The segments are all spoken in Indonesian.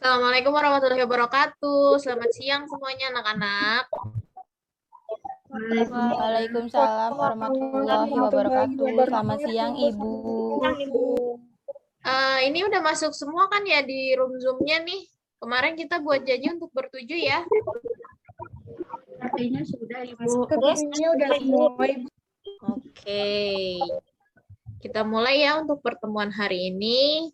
Assalamualaikum warahmatullahi wabarakatuh. Selamat siang semuanya anak-anak. Waalaikumsalam warahmatullahi wabarakatuh. Selamat siang, Ibu. Ini udah masuk semua kan ya di room Zoom-nya nih. Kemarin kita buat janji untuk bertujuh ya. Artinya sudah Ibu. Sepertinya udah semua Ibu. Oke. Kita mulai ya untuk pertemuan hari ini.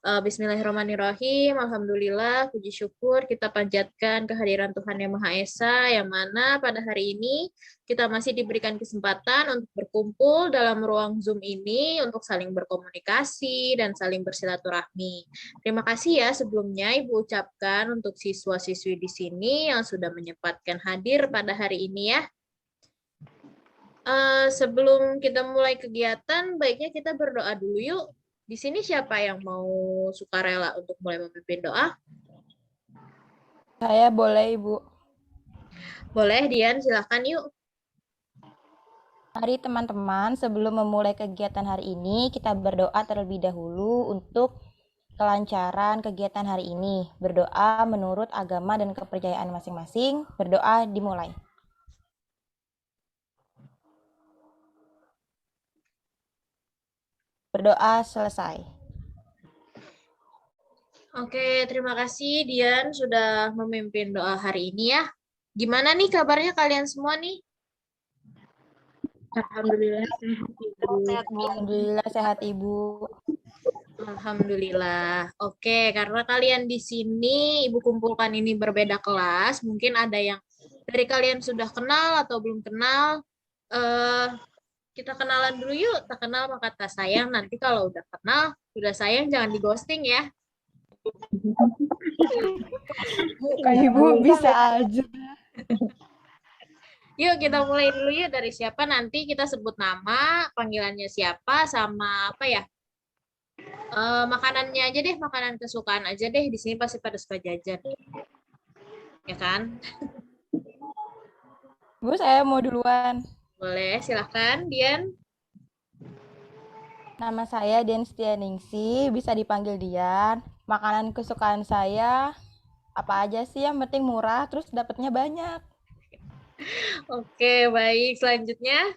Bismillahirrahmanirrahim. Alhamdulillah, puji syukur kita panjatkan kehadiran Tuhan Yang Maha Esa, yang mana pada hari ini kita masih diberikan kesempatan untuk berkumpul dalam ruang Zoom ini untuk saling berkomunikasi dan saling bersilaturahmi. Terima kasih ya sebelumnya Ibu ucapkan untuk siswa-siswi di sini yang sudah menyempatkan hadir pada hari ini ya. Sebelum kita mulai kegiatan, baiknya kita berdoa dulu yuk. Di sini siapa yang mau sukarela untuk mulai memimpin doa? Saya boleh, Ibu. Boleh, Dian, silakan yuk. Mari teman-teman, sebelum memulai kegiatan hari ini, kita berdoa terlebih dahulu untuk kelancaran kegiatan hari ini. Berdoa menurut agama dan kepercayaan masing-masing. Berdoa dimulai. Berdoa selesai. Oke, terima kasih Dian sudah memimpin doa hari ini ya. Gimana nih kabarnya kalian semua nih? Alhamdulillah sehat Ibu. Alhamdulillah sehat, Ibu. Alhamdulillah. Oke, karena kalian di sini Ibu kumpulkan ini berbeda kelas, mungkin ada yang dari kalian sudah kenal atau belum kenal. Kita kenalan dulu yuk. Tak kenal maka tak sayang. Nanti kalau udah kenal, udah sayang jangan di ghosting ya. Ibu bisa aja. Yuk kita mulai dulu yuk dari siapa, nanti kita sebut nama, panggilannya siapa, sama apa ya? Makanannya aja deh, makanan kesukaan aja deh. Di sini pasti pada suka jajan. Ya kan? Bu, saya mau duluan. Boleh, silahkan Dian. Nama saya Dian Setianingsih, bisa dipanggil Dian. Makanan kesukaan saya apa aja sih, yang penting murah, terus dapatnya banyak. Oke, baik. Selanjutnya.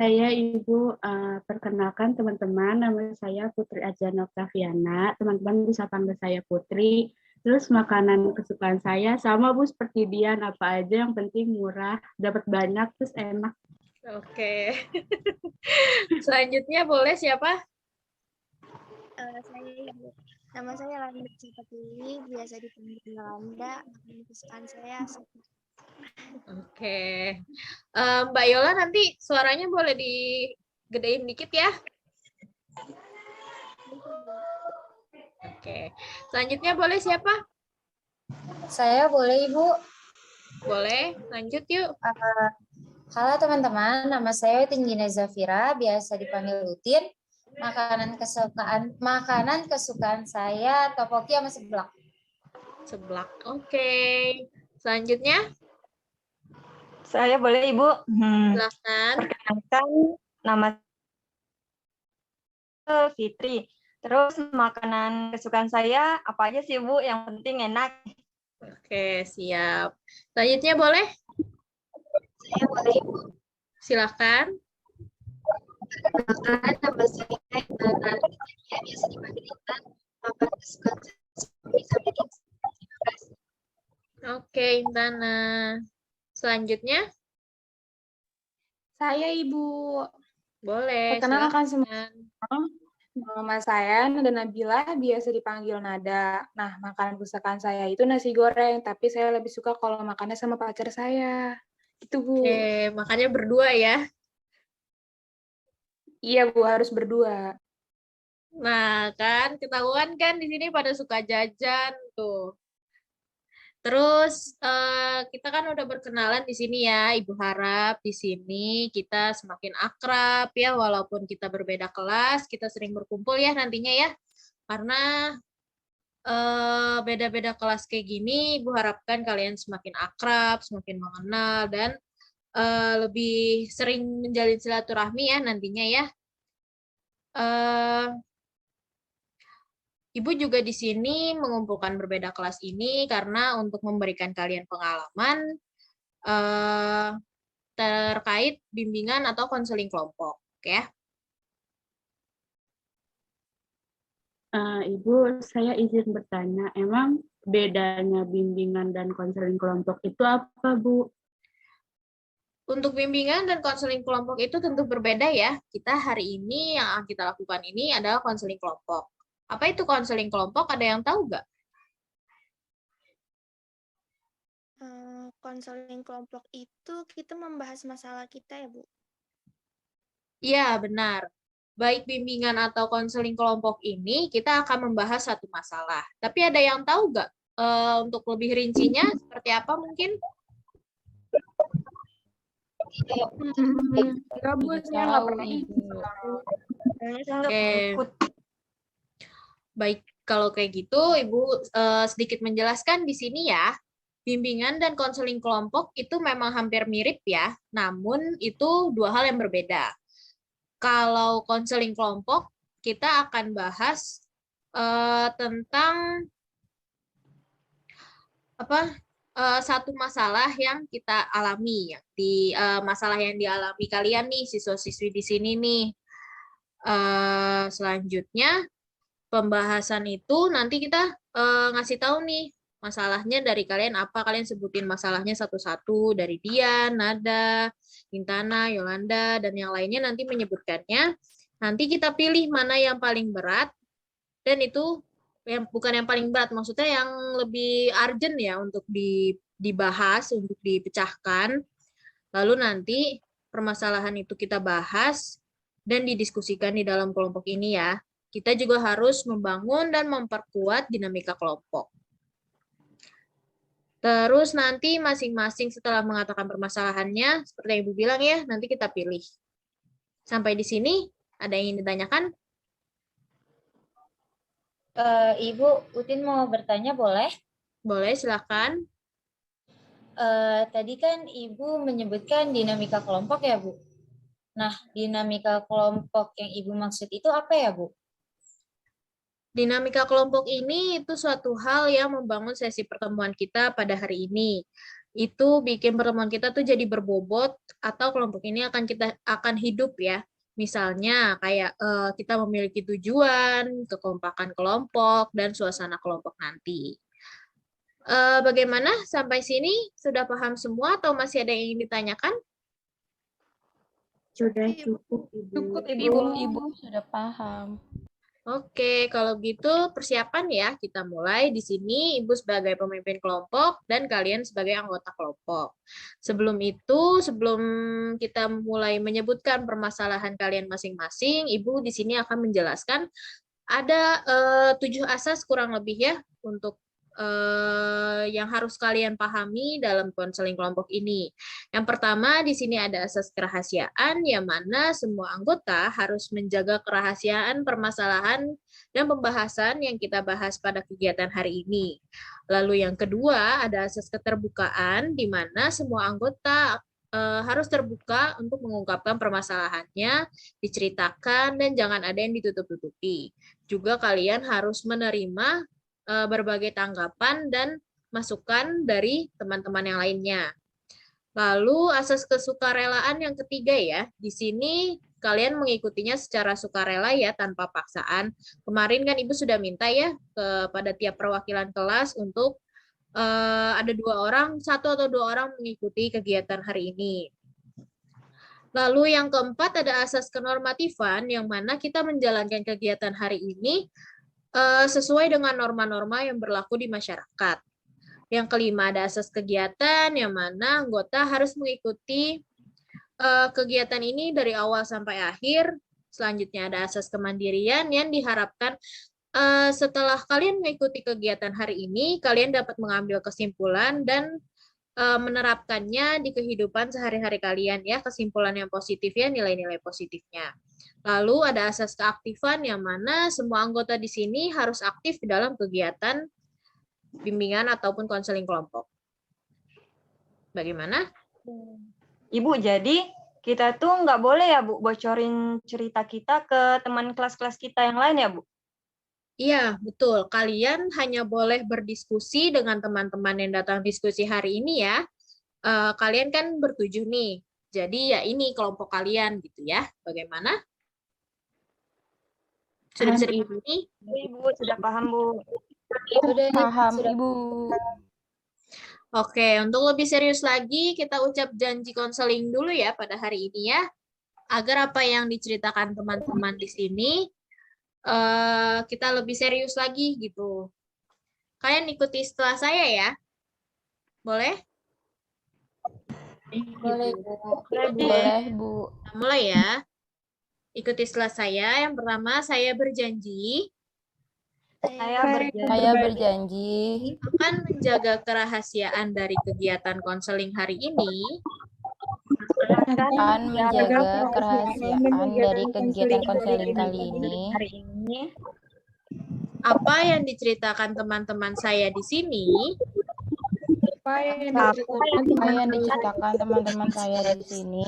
Saya Ibu, perkenalkan teman-teman, nama saya Putri Ajana Octaviana. Teman-teman bisa panggil saya Putri. Terus makanan kesukaan saya sama Bu seperti Dian, apa aja yang penting murah, dapat banyak, terus enak. Oke. Selanjutnya boleh siapa? Saya Ibu. Nama saya Landa Cipatili, biasa dipanggil Landa. Makanan kesukaan saya Oke. Mbak Yola nanti suaranya boleh digedein dikit ya. Oke. Selanjutnya boleh siapa? Saya boleh Ibu. Boleh. Lanjut yuk. Halo teman-teman, nama saya Tinggina Zafira, biasa dipanggil Utin. Makanan kesukaan saya topoki sama seblak. Seblak. Oke. Selanjutnya. Saya boleh Ibu. Silakan. Perkenalkan, nama saya Fitri. Terus makanan kesukaan saya apa aja sih Bu? Yang penting enak. Oke, siap. Selanjutnya boleh? Saya boleh Ibu. Silakan. Perkenalkan, nama saya Intan. Biasa dipanggil Intan. Makanan kesukaan saya bisa bikin. Terima kasih. Oke, Intana. Selanjutnya. Saya Ibu. Boleh. Perkenalkan Silakan. semua. Nama saya Nada Nabila, biasa dipanggil Nada. Nah, makanan kesukaan saya itu nasi goreng, tapi saya lebih suka kalau makannya sama pacar saya. Itu Bu. Oke, makannya berdua ya. Iya Bu, harus berdua. Nah, kan ketahuan kan di sini pada suka jajan tuh. Terus kita kan udah berkenalan di sini ya, Ibu harap di sini kita semakin akrab ya, walaupun kita berbeda kelas, kita sering berkumpul ya nantinya ya. Karena beda-beda kelas kayak gini, Ibu harapkan kalian semakin akrab, semakin mengenal, dan lebih sering menjalin silaturahmi ya nantinya ya. Ibu juga di sini mengumpulkan berbeda kelas ini karena untuk memberikan kalian pengalaman terkait bimbingan atau konseling kelompok, oke ya? Ibu, saya izin bertanya, emang bedanya bimbingan dan konseling kelompok itu apa, Bu? Untuk bimbingan dan konseling kelompok itu tentu berbeda ya. Kita hari ini yang kita lakukan ini adalah konseling kelompok. Apa itu konseling kelompok? Ada yang tahu nggak? Konseling kelompok itu kita membahas masalah kita ya, Bu? Iya, benar. Baik bimbingan atau konseling kelompok ini, kita akan membahas satu masalah. Tapi ada yang tahu nggak untuk lebih rincinya seperti apa mungkin? Enggak, Bu, saya nggak pernah Oke. Baik, kalau kayak gitu, Ibu sedikit menjelaskan di sini ya. Bimbingan dan konseling kelompok itu memang hampir mirip ya, namun itu dua hal yang berbeda. Kalau konseling kelompok, kita akan bahas tentang satu masalah yang kita alami, di masalah yang dialami kalian nih, siswa-siswi di sini nih. Selanjutnya, pembahasan itu nanti kita ngasih tahu nih, masalahnya dari kalian apa, kalian sebutin masalahnya satu-satu, dari Dian, Nada, Intana, Yolanda, dan yang lainnya nanti menyebutkannya. Nanti kita pilih mana yang paling berat, dan itu yang bukan yang paling berat, maksudnya yang lebih urgent ya untuk dibahas, untuk dipecahkan. Lalu nanti permasalahan itu kita bahas dan didiskusikan di dalam kelompok ini ya. Kita juga harus membangun dan memperkuat dinamika kelompok. Terus nanti masing-masing setelah mengatakan permasalahannya, seperti yang Ibu bilang ya, nanti kita pilih. Sampai di sini, ada yang ingin ditanyakan? Ibu, Utin mau bertanya boleh? Boleh, silakan. Tadi kan Ibu menyebutkan dinamika kelompok ya, Bu? Nah, dinamika kelompok yang Ibu maksud itu apa ya, Bu? Dinamika kelompok ini itu suatu hal yang membangun sesi pertemuan kita pada hari ini. Itu bikin pertemuan kita tuh jadi berbobot atau kelompok ini akan hidup ya. Misalnya kayak kita memiliki tujuan, kekompakan kelompok, dan suasana kelompok nanti. Bagaimana sampai sini? Sudah paham semua atau masih ada yang ingin ditanyakan? Sudah cukup, Ibu. Cukup, Ibu. Ibu sudah paham. Oke, kalau gitu persiapan ya. Kita mulai di sini Ibu sebagai pemimpin kelompok dan kalian sebagai anggota kelompok. Sebelum itu, sebelum kita mulai menyebutkan permasalahan kalian masing-masing, Ibu di sini akan menjelaskan ada 7 asas kurang lebih ya untuk yang harus kalian pahami dalam konseling kelompok ini. Yang pertama, di sini ada asas kerahasiaan, yang mana semua anggota harus menjaga kerahasiaan permasalahan dan pembahasan yang kita bahas pada kegiatan hari ini. Lalu yang kedua, ada asas keterbukaan, di mana semua anggota harus terbuka untuk mengungkapkan permasalahannya, diceritakan, dan jangan ada yang ditutup-tutupi. Juga kalian harus menerima berbagai tanggapan dan masukan dari teman-teman yang lainnya. Lalu asas kesukarelaan yang ketiga ya, di sini kalian mengikutinya secara sukarela ya, tanpa paksaan. Kemarin kan Ibu sudah minta ya kepada tiap perwakilan kelas untuk ada 2 orang, 1 atau 2 orang mengikuti kegiatan hari ini. Lalu yang keempat ada asas kenormatifan, yang mana kita menjalankan kegiatan hari ini sesuai dengan norma-norma yang berlaku di masyarakat. Yang kelima ada asas kegiatan, yang mana anggota harus mengikuti kegiatan ini dari awal sampai akhir. Selanjutnya ada asas kemandirian yang diharapkan setelah kalian mengikuti kegiatan hari ini, kalian dapat mengambil kesimpulan dan menerapkannya di kehidupan sehari-hari kalian ya, kesimpulan yang positif ya, nilai-nilai positifnya. Lalu ada asas keaktifan, yang mana semua anggota di sini harus aktif di dalam kegiatan bimbingan ataupun konseling kelompok. Bagaimana? Ibu, jadi kita tuh nggak boleh ya, Bu, bocorin cerita kita ke teman kelas-kelas kita yang lain ya, Bu? Iya, betul. Kalian hanya boleh berdiskusi dengan teman-teman yang datang diskusi hari ini ya. Kalian kan bertujuh nih. Jadi ya ini kelompok kalian gitu ya. Bagaimana? Sudah bisa Paham, Ibu. dipahami? Ibu sudah paham, Bu. Sudah, Paham, sudah. Ibu. Oke, untuk lebih serius lagi, kita ucap janji konseling dulu ya pada hari ini ya. Agar apa yang diceritakan teman-teman di sini, kita lebih serius lagi gitu. Kalian ikuti setelah saya ya. Boleh? Boleh, Bu. Boleh, Bu. Kita mulai ya. Ikuti setelah saya. Yang pertama, saya berjanji Saya Saya berjanji akan menjaga kerahasiaan dari kegiatan konseling hari ini akan menjaga kerahasiaan dari kegiatan konseling kali ini. hari ini apa yang diceritakan teman-teman saya di sini Apa yang Apa yang diceritakan teman-teman saya di sini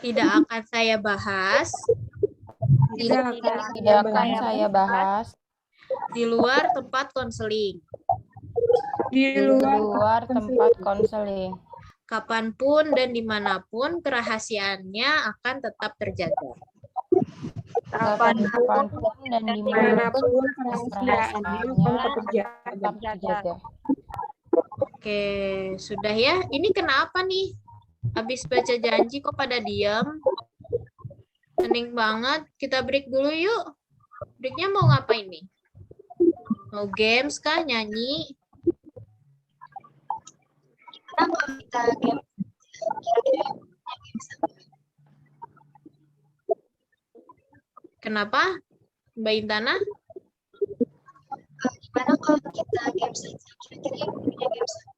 tidak akan saya bahas tidak akan saya bahas di luar tempat konseling. di di luar tempat konseling. Kapanpun dan dimanapun kerahasiaannya akan tetap terjaga. Kapanpun dan dimanapun dimanapun kerahasiaannya akan tetap terjaga. Oke, sudah ya. Ini kenapa nih? Habis baca janji kok pada diam? Hening banget. Kita break dulu yuk. Breaknya mau ngapain nih? Mau games kah? Nyanyi? Kenapa? Mbak Intana? Gimana kalau kita games aja? Kira-kira Ibu punya games apa?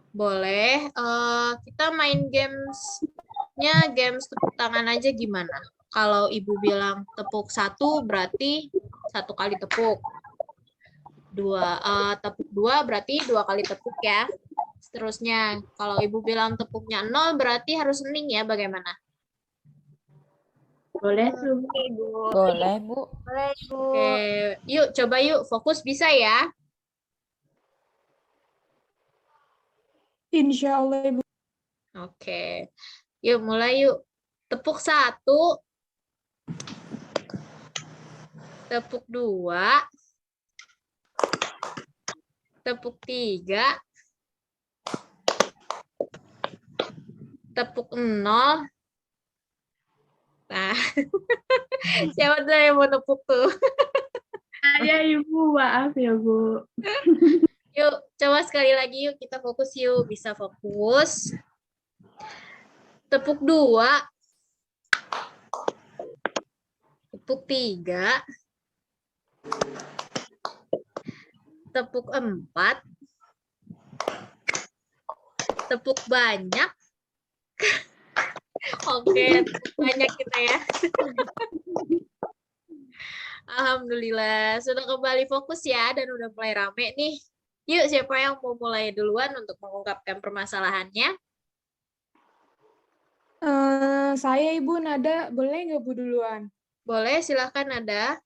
Boleh. Kita main gamesnya games tepuk tangan aja gimana? Kalau ibu bilang tepuk 1 berarti 1 kali tepuk. Tepuk 2 berarti 2 kali tepuk ya. Seterusnya, kalau ibu bilang tepuknya 0 berarti harus hening ya, bagaimana? Boleh tuh. Boleh, Bu. boleh, Bu. Oke, yuk coba yuk fokus bisa ya. Insya Allah Ibu. Oke, yuk mulai yuk. Tepuk 1, tepuk 2, tepuk 3, tepuk 0. Nah, siapa tuh yang mau tepuk tuh? Saya Ibu, maaf ya Bu. Yuk, coba sekali lagi yuk kita fokus yuk. Bisa fokus. Tepuk 2. Tepuk 3. Tepuk 4. Tepuk banyak. Oke, tepuk banyak kita ya. Alhamdulillah, sudah kembali fokus ya dan udah mulai rame nih. Yuk, siapa yang mau mulai duluan untuk mengungkapkan permasalahannya? Saya Ibu Nada, boleh nggak Bu duluan? Boleh, silahkan ada.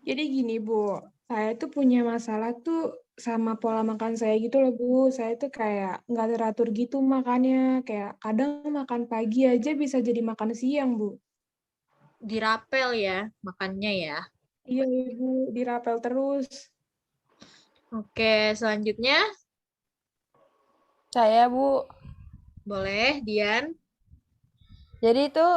Jadi gini Bu, saya tuh punya masalah tuh sama pola makan saya gitu loh Bu. Saya tuh kayak nggak teratur gitu makannya. Kayak kadang makan pagi aja bisa jadi makan siang Bu. Dirapel ya, makannya ya. Iya Ibu, dirapel terus. Oke, selanjutnya Saya, Bu. boleh, Dian. Jadi itu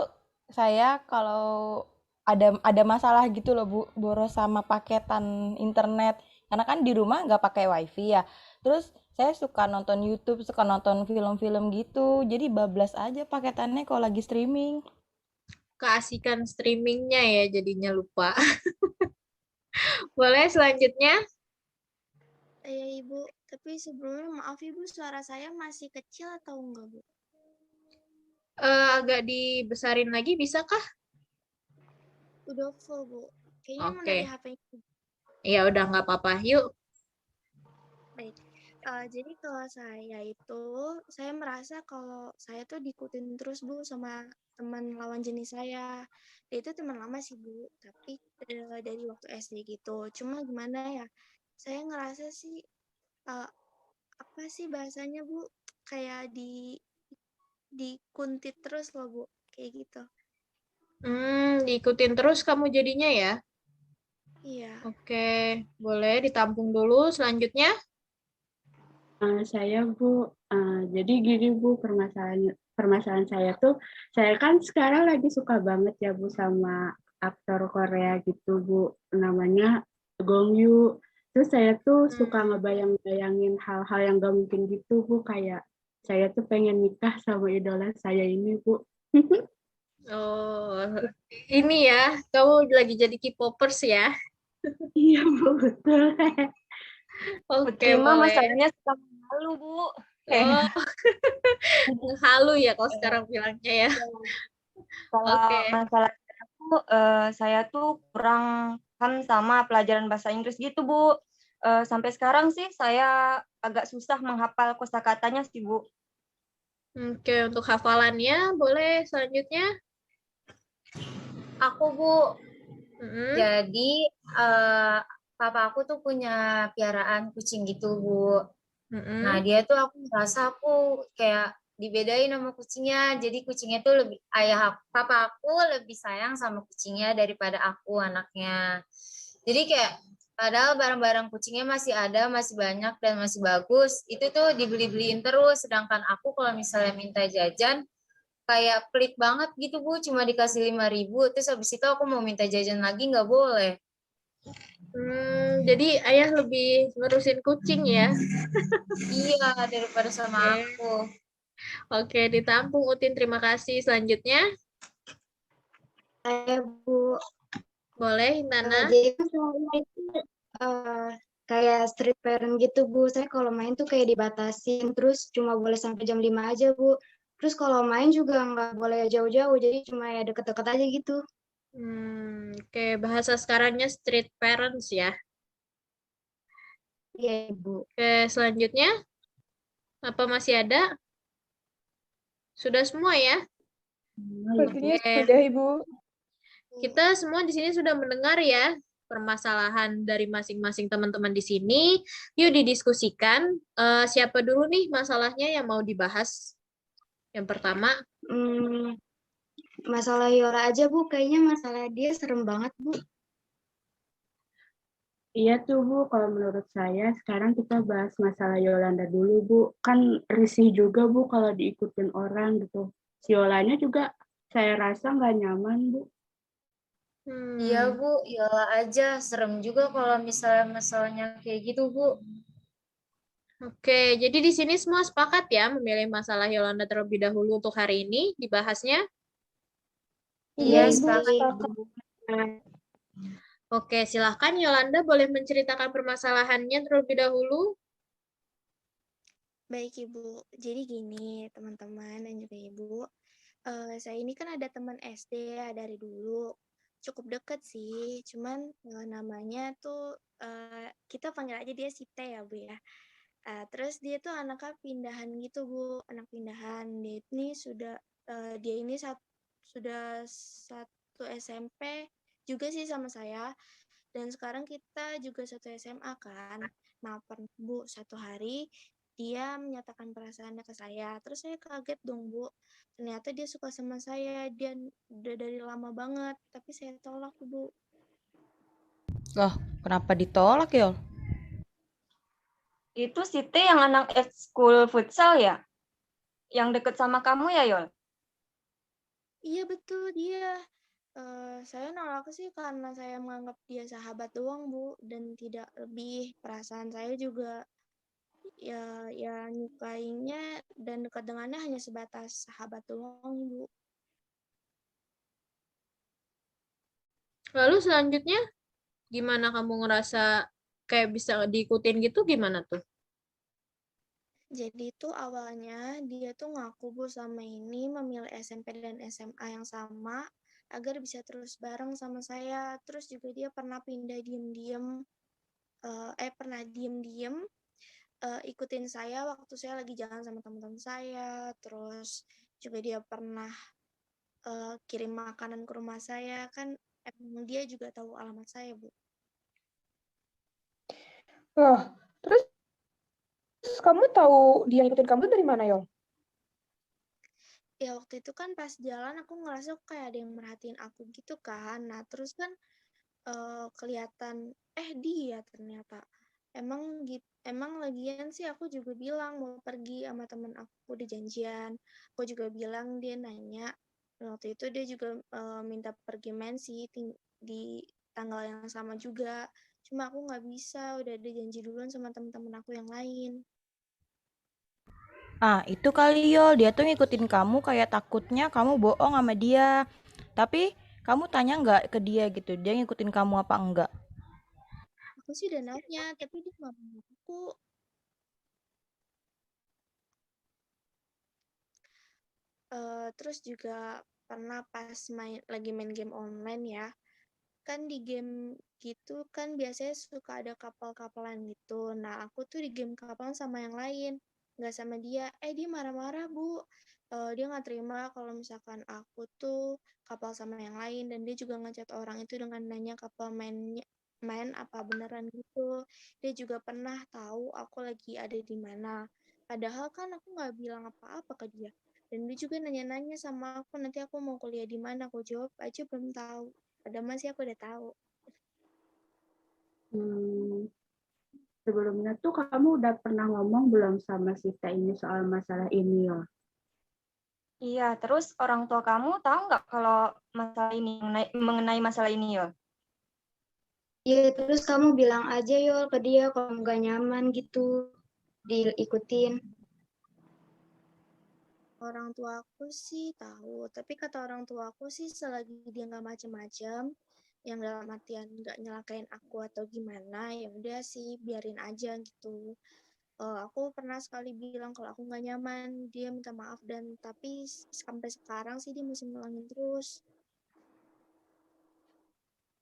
saya kalau ada masalah gitu loh, Bu, boros sama paketan internet. Karena kan di rumah nggak pakai wifi ya. Terus saya suka nonton YouTube, suka nonton film-film gitu. Jadi bablas aja paketannya kalau lagi streaming. Keasikan streamingnya ya, jadinya lupa. Boleh, selanjutnya. Ya Ibu, tapi sebelumnya maaf Ibu, suara saya masih kecil atau enggak Bu? Agak dibesarin lagi, bisakah? Udah full Bu. Kayaknya emang Oke. dari HP-nya. Ya udah, nggak apa-apa. Yuk. Baik. Jadi kalau saya itu, saya merasa kalau saya tuh diikutin terus Bu sama teman lawan jenis saya. Dia itu teman lama sih Bu, tapi dari waktu SD gitu. Cuma gimana ya, saya ngerasa sih apa sih bahasanya Bu, kayak dikuntit terus loh Bu, kayak gitu. Diikutin terus kamu jadinya ya? Iya. Oke, boleh ditampung dulu. Selanjutnya? Saya Bu, jadi gini Bu, permasalahan saya tuh, saya kan sekarang lagi suka banget ya Bu sama aktor Korea gitu Bu, namanya Gong Yoo. Terus saya tuh suka ngebayang-bayangin hal-hal yang gak mungkin gitu Bu, kayak saya tuh pengen nikah sama idola saya ini Bu. Oh, ini ya, kamu lagi jadi K-popers ya? Iya Bu, betul. Oke, Putri mah boleh. masalahnya suka malu, Bu. Oh, halu ya kalau sekarang bilangnya ya. Kalau Oke. masalah saya tuh kurang paham sama pelajaran bahasa Inggris gitu, Bu. Sampai sekarang sih saya agak susah menghafal kosakatanya sih, Bu. Oke, untuk hafalannya boleh selanjutnya. Aku Bu, Mm-mm. jadi papa aku tuh punya piaraan kucing gitu Bu. Nah, Mm-mm. dia tuh aku merasa aku kayak dibedain sama kucingnya. Jadi kucingnya tuh lebih papa aku lebih sayang sama kucingnya daripada aku anaknya. Jadi kayak padahal barang-barang kucingnya masih ada, masih banyak dan masih bagus. Itu tuh dibeli-beliin terus. Sedangkan aku kalau misalnya minta jajan kayak pelit banget gitu Bu, cuma dikasih 5.000. Terus habis itu aku mau minta jajan lagi nggak boleh. Jadi ayah lebih ngurusin kucing ya. Iya, daripada sama Oke. aku. Oke, ditampung Utin. Terima kasih. Selanjutnya, Saya Bu, boleh Hintana. jadi kan saya itu kayak street parent gitu Bu. Saya kalau main tuh kayak dibatasin, terus cuma boleh sampai jam 5 aja Bu. Terus kalau main juga nggak boleh jauh-jauh, jadi cuma ya deket-deket aja gitu. Oke, bahasa sekarangnya street parents ya. Iya Bu. Oke, selanjutnya, apa masih ada? Sudah semua ya? Sepertinya Oke, sudah, Ibu. kita semua di sini sudah mendengar ya permasalahan dari masing-masing teman-teman di sini. Yuk didiskusikan. Siapa dulu nih masalahnya yang mau dibahas? Yang pertama, Hmm, masalah Yora aja Bu, kayaknya masalah dia serem banget Bu. Iya tuh Bu, kalau menurut saya sekarang kita bahas masalah Yolanda dulu Bu. Kan risih juga Bu kalau diikutin orang gitu. Si Yolanya juga saya rasa nggak nyaman Bu. Iya hmm, Bu, iyalah aja. Serem juga kalau misalnya masalahnya kayak gitu Bu. oke, jadi di sini semua sepakat ya memilih masalah Yolanda terlebih dahulu untuk hari ini dibahasnya. Iya, Iya, Ibu, sepakat sepakat. Ibu. Oke, silahkan Yolanda boleh menceritakan permasalahannya terlebih dahulu. Baik Ibu, jadi gini teman-teman dan juga Ibu, saya ini kan ada teman SD ya dari dulu, cukup deket sih, cuman namanya tuh kita panggil aja dia si T ya Bu ya. Terus dia tuh anaknya pindahan gitu Bu, anak pindahan. Dia ini sudah satu SMP juga sih sama saya, dan sekarang kita juga satu SMA kan. Nah, pernah Bu, satu hari dia menyatakan perasaannya ke saya. Terus saya kaget dong, Bu. Ternyata dia suka sama saya. Dia udah dari lama banget, tapi saya tolak, Bu. Loh, kenapa ditolak, Yol? Itu Siti yang anak ekskul futsal ya? Yang deket sama kamu ya, Yol? Iya, betul dia. Saya nolak sih karena saya menganggap dia sahabat doang, Bu, dan tidak lebih. Perasaan saya juga ya nyukainya dan dekat dengannya hanya sebatas sahabat doang, Bu. Lalu selanjutnya, gimana kamu ngerasa kayak bisa diikutin gitu gimana tuh? Jadi tuh awalnya dia tuh ngaku Bu sama ini memilih SMP dan SMA yang sama agar bisa terus bareng sama saya. Terus juga dia pernah pindah diem-diem, pernah diem-diem ikutin saya waktu saya lagi jalan sama teman-teman saya. Terus juga dia pernah kirim makanan ke rumah saya, kan emang dia juga tahu alamat saya, Bu. Loh, terus kamu tahu dia ngikutin kamu tuh dari mana, Yol? Ya waktu itu kan pas jalan aku ngerasa kayak ada yang merhatiin aku gitu kan. Nah terus kan kelihatan dia ternyata emang lagian sih aku juga bilang mau pergi sama temen aku di janjian. Aku juga bilang, dia nanya, dan waktu itu dia juga minta pergi mensi di tanggal yang sama juga. Cuma aku nggak bisa, udah ada janji duluan sama temen-temen aku yang lain. Ah, itu kali Yol, dia tuh ngikutin kamu kayak takutnya kamu bohong sama dia. Tapi kamu tanya nggak ke dia gitu, dia ngikutin kamu apa enggak? Aku sih udah nanya, tapi dia nggak mau aku. Terus juga pernah pas lagi main game online ya, kan di game gitu kan biasanya suka ada kapal-kapalan gitu. Nah, aku tuh di game kapalan sama yang lain, nggak sama dia. Dia marah-marah, Bu. Dia nggak terima kalau misalkan aku tuh kapal sama yang lain, dan dia juga ngechat orang itu dengan nanya kapal main apa beneran gitu. Dia juga pernah tahu aku lagi ada di mana. Padahal kan aku nggak bilang apa-apa ke dia. Dan dia juga nanya-nanya sama aku, nanti aku mau kuliah di mana. Aku jawab aja belum tahu. Padahal masih aku udah tahu. Hmm, sebelumnya tuh kamu udah pernah ngomong belum sama Sita ini soal masalah ini, Yol? Iya, terus orang tua kamu tahu nggak kalau masalah ini mengenai masalah ini, Yol? Iya, terus kamu bilang aja Yol ke dia kalau nggak nyaman gitu diikutin. Orang tua aku sih tahu, tapi kata orang tua aku sih selagi dia nggak macem-macem, yang dalam artian nggak nyelakain aku atau gimana, ya udah sih biarin aja gitu. Aku pernah sekali bilang kalau aku nggak nyaman, dia minta maaf, dan tapi sampai sekarang sih dia masih ngulangin terus.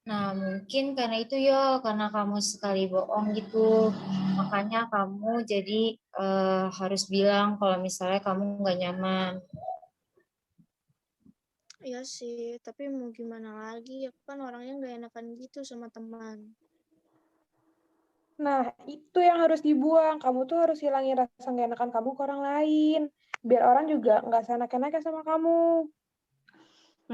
Nah, mungkin karena itu ya, karena kamu sekali bohong gitu. Makanya kamu jadi harus bilang kalau misalnya kamu nggak nyaman. Iya sih, tapi mau gimana lagi, aku kan orangnya nggak enakan gitu sama teman. Nah, itu yang harus dibuang. Kamu tuh harus hilangin rasa nggak enakan kamu ke orang lain. Biar orang juga nggak seenak-enaknya sama kamu.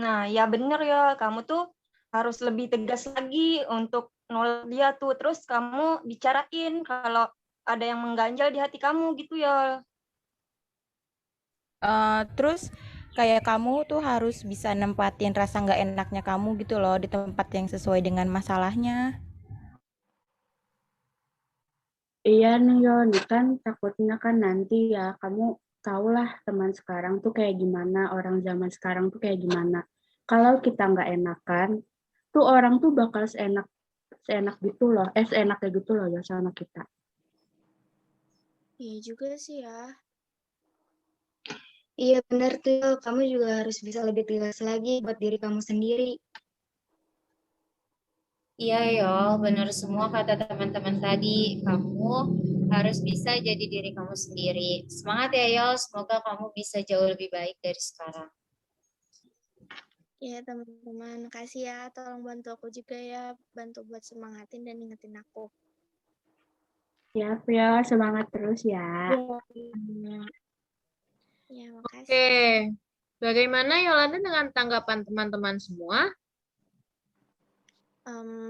Nah, ya bener ya, kamu tuh harus lebih tegas lagi untuk nolak dia tuh. Terus kamu bicarain kalau ada yang mengganjal di hati kamu gitu ya. Terus kayak kamu tuh harus bisa nempatin rasa nggak enaknya kamu gitu loh di tempat yang sesuai dengan masalahnya. Iya nih, Yol, ini kan takutnya kan nanti ya, kamu tahulah teman sekarang tuh kayak gimana, orang zaman sekarang tuh kayak gimana. Kalau kita nggak enakan, tuh orang tuh bakal seenak gitu loh, seenaknya gitu loh ya sama kita. Iya juga sih ya. Iya benar tuh Yol, kamu juga harus bisa lebih tegas lagi buat diri kamu sendiri. Iya, Yol, benar semua kata teman-teman tadi. Kamu harus bisa jadi diri kamu sendiri. Semangat ya, Yol. Semoga kamu bisa jauh lebih baik dari sekarang. Ya teman-teman, kasih ya, tolong bantu aku juga ya, bantu buat semangatin dan ingetin aku. Siap ya, semangat terus ya. Ya, Oke, makasih. bagaimana Yolanda dengan tanggapan teman-teman semua?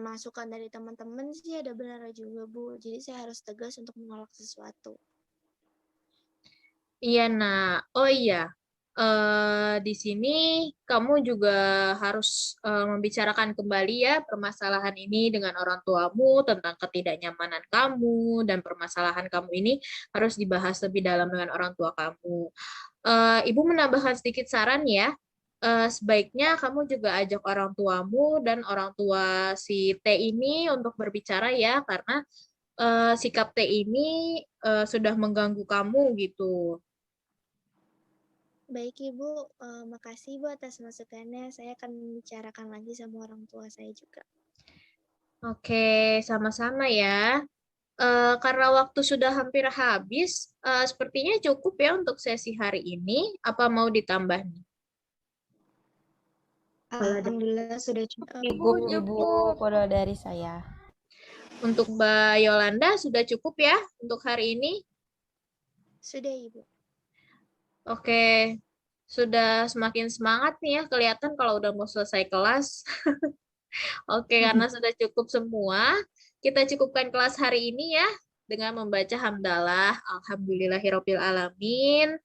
Masukan dari teman-teman sih ada benarnya juga, Bu. Jadi saya harus tegas untuk menolak sesuatu. Iya, oh iya, di sini kamu juga harus membicarakan kembali ya permasalahan ini dengan orang tuamu tentang ketidaknyamanan kamu, dan permasalahan kamu ini harus dibahas lebih dalam dengan orang tua kamu. Ibu menambahkan sedikit saran ya. Sebaiknya kamu juga ajak orang tuamu dan orang tua si T ini untuk berbicara ya, karena sikap T ini sudah mengganggu kamu gitu. Baik, Ibu. Makasih, Bu, atas masukannya. Saya akan membicarakan lagi sama orang tua saya juga. Oke, sama-sama ya. Karena waktu sudah hampir habis, sepertinya cukup ya untuk sesi hari ini. Apa mau ditambah nih? Alhamdulillah sudah cukup. Ibu, kalau dari saya. Untuk Mbak Yolanda sudah cukup ya untuk hari ini? Sudah, Ibu. Oke, sudah semakin semangat nih ya, kelihatan kalau udah mau selesai kelas. Oke, karena sudah cukup semua, kita cukupkan kelas hari ini ya dengan membaca hamdalah. Alhamdulillahirabbil alamin.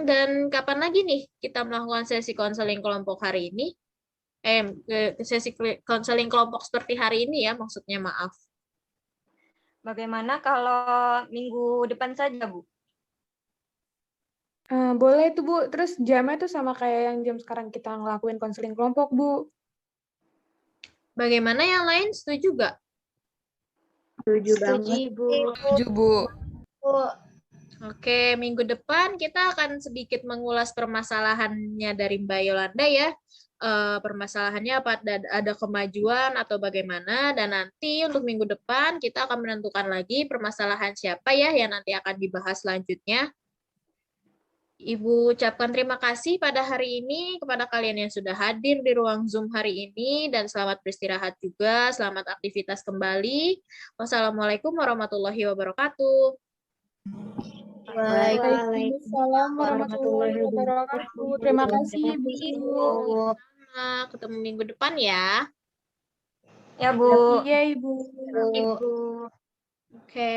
Dan kapan lagi nih kita melakukan sesi konseling kelompok hari ini? Sesi konseling kelompok seperti hari ini ya, maksudnya maaf. Bagaimana kalau minggu depan saja, Bu? Boleh tuh, Bu. Terus jamnya tuh sama kayak yang jam sekarang kita ngelakuin konseling kelompok, Bu. Bagaimana yang lain? Setuju gak? Setuju Setuju, banget. Ibu. Setuju, Bu. Oke, minggu depan kita akan sedikit mengulas permasalahannya dari Mbak Yolanda ya. Permasalahannya apa, ada kemajuan atau bagaimana, dan nanti untuk minggu depan kita akan menentukan lagi permasalahan siapa ya yang nanti akan dibahas selanjutnya. Ibu ucapkan terima kasih pada hari ini kepada kalian yang sudah hadir di ruang Zoom hari ini, dan selamat beristirahat juga, selamat aktivitas kembali. Wassalamualaikum warahmatullahi wabarakatuh. Waalaikumsalam warahmatullahi wabarakatuh. Terima kasih, Bu. Ketemu minggu depan ya. Ya, Bu. Iya, Ibu. Ibu. Oke.